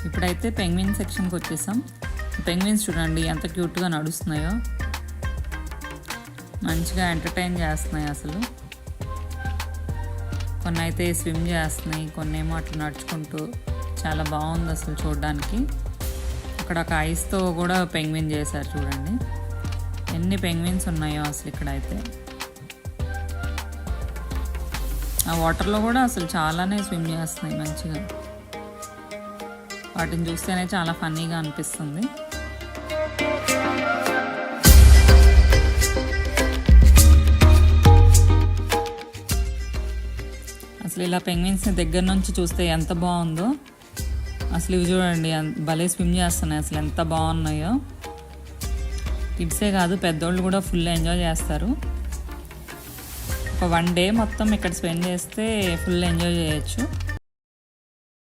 ఇప్పుడైతే పెంగ్విన్ సెక్షన్కి వచ్చేసాం. పెంగ్విన్స్ చూడండి ఎంత క్యూట్గా నడుస్తున్నాయో, మంచిగా ఎంటర్టైన్ చేస్తున్నాయి అసలు. కొన్ని అయితే స్విమ్ చేస్తున్నాయి, కొన్ని ఏమో అట్లా నడుచుకుంటూ, చాలా బాగుంది అసలు చూడడానికి. అక్కడ ఒక ఐస్తో కూడా పెంగ్విన్ చేశారు చూడండి, ఎన్ని పెంగ్విన్స్ ఉన్నాయో అసలు ఇక్కడైతే. ఆ వాటర్లో కూడా అసలు చాలానే స్విమ్ చేస్తున్నాయి మంచిగా. వాటిని చూస్తేనే చాలా ఫన్నీగా అనిపిస్తుంది. అసలు ఇలా పెంగ్విన్స్ని దగ్గర నుంచి చూస్తే ఎంత బాగుందో అసలు. ఇవి చూడండి భలే స్విమ్ చేస్తున్నాయి, అసలు ఎంత బాగున్నాయో. కిడ్సే కాదు పెద్దోళ్ళు కూడా ఫుల్ ఎంజాయ్ చేస్తారు. ఒక 1 డే మొత్తం ఇక్కడ స్పెండ్ చేస్తే ఫుల్ ఎంజాయ్ చేయొచ్చు.